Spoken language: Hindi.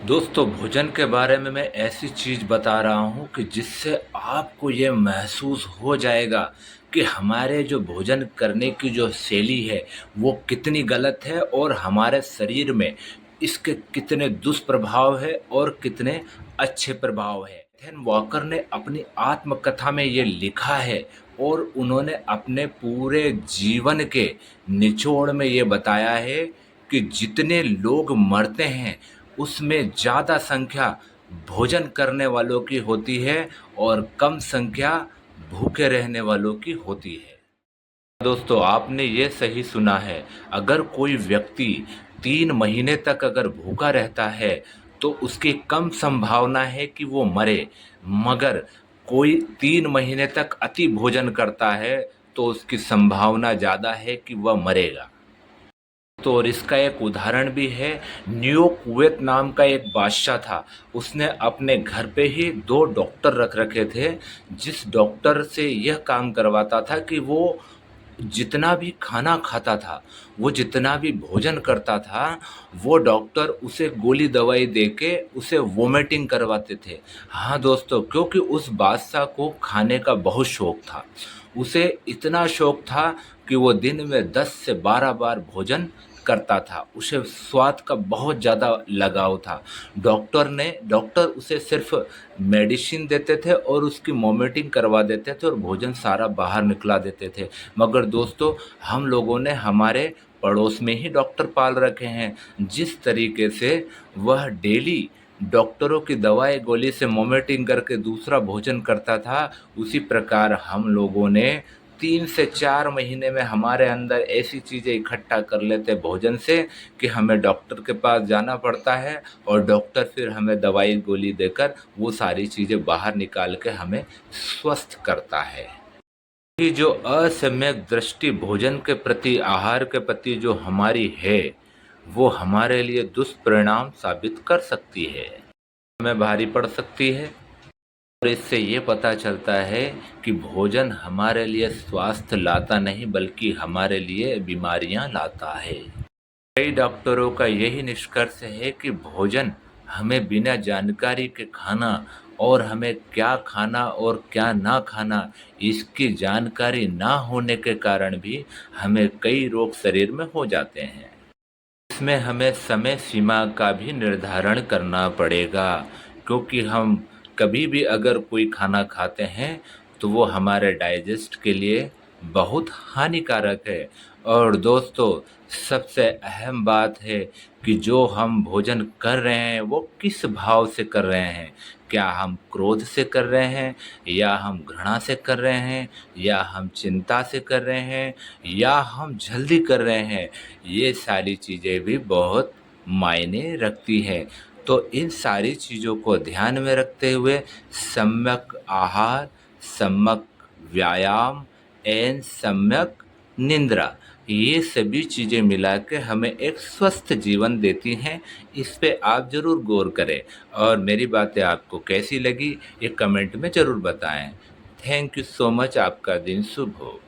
दोस्तों, भोजन के बारे में मैं ऐसी चीज़ बता रहा हूँ कि जिससे आपको ये महसूस हो जाएगा कि हमारे जो भोजन करने की जो शैली है, वो कितनी गलत है और हमारे शरीर में इसके कितने दुष्प्रभाव है और कितने अच्छे प्रभाव है। एथन वॉकर ने अपनी आत्मकथा में ये लिखा है और उन्होंने अपने पूरे जीवन के निचोड़ में ये बताया है कि जितने लोग मरते हैं उसमें ज़्यादा संख्या भोजन करने वालों की होती है और कम संख्या भूखे रहने वालों की होती है। दोस्तों, आपने ये सही सुना है। अगर कोई व्यक्ति 3 महीने तक अगर भूखा रहता है तो उसकी कम संभावना है कि वो मरे, मगर कोई 3 महीने तक अति भोजन करता है तो उसकी संभावना ज़्यादा है कि वह मरेगा। तो और इसका एक उदाहरण भी है। न्यू कुवैत नाम का एक बादशाह था। उसने अपने घर पे ही 2 डॉक्टर रख रखे थे, जिस डॉक्टर से यह काम करवाता था कि वो जितना भी खाना खाता था, वो जितना भी भोजन करता था, वो डॉक्टर उसे गोली दवाई दे के उसे वोमिटिंग करवाते थे। हाँ दोस्तों, क्योंकि उस बादशाह को खाने का बहुत शौक था। उसे इतना शौक था कि वो दिन में 10 से 12 बार भोजन करता था। उसे स्वाद का बहुत ज़्यादा लगाव था। डॉक्टर उसे सिर्फ़ मेडिसिन देते थे और उसकी वॉमिटिंग करवा देते थे और भोजन सारा बाहर निकला देते थे। मगर दोस्तों, हम लोगों ने हमारे पड़ोस में ही डॉक्टर पाल रखे हैं। जिस तरीके से वह डेली डॉक्टरों की दवाई गोली से वॉमिटिंग करके दूसरा भोजन करता था, उसी प्रकार हम लोगों ने 3 से 4 महीने में हमारे अंदर ऐसी चीज़ें इकट्ठा कर लेते भोजन से कि हमें डॉक्टर के पास जाना पड़ता है और डॉक्टर फिर हमें दवाई गोली देकर वो सारी चीज़ें बाहर निकाल के हमें स्वस्थ करता है। कि जो असम्यक दृष्टि भोजन के प्रति, आहार के प्रति जो हमारी है, वो हमारे लिए दुष्परिणाम साबित कर सकती है, हमें भारी पड़ सकती है। और इससे ये पता चलता है कि भोजन हमारे लिए स्वास्थ्य लाता नहीं बल्कि हमारे लिए बीमारियां लाता है। कई डॉक्टरों का यही निष्कर्ष है कि भोजन हमें बिना जानकारी के खाना और हमें क्या खाना और क्या ना खाना, इसकी जानकारी ना होने के कारण भी हमें कई रोग शरीर में हो जाते हैं। इसमें हमें समय सीमा का भी निर्धारण करना पड़ेगा, क्योंकि हम कभी भी अगर कोई खाना खाते हैं तो वो हमारे डाइजेस्ट के लिए बहुत हानिकारक है। और दोस्तों, सबसे अहम बात है कि जो हम भोजन कर रहे हैं वो किस भाव से कर रहे हैं। क्या हम क्रोध से कर रहे हैं, या हम घृणा से कर रहे हैं, या हम चिंता से कर रहे हैं, या हम जल्दी कर रहे हैं। ये सारी चीज़ें भी बहुत मायने रखती हैं। तो इन सारी चीज़ों को ध्यान में रखते हुए सम्यक आहार, सम्यक व्यायाम एवं सम्यक निद्रा, ये सभी चीज़ें मिला के हमें एक स्वस्थ जीवन देती हैं। इस पे आप ज़रूर गौर करें और मेरी बातें आपको कैसी लगी ये कमेंट में ज़रूर बताएं। Thank you so much. आपका दिन शुभ हो।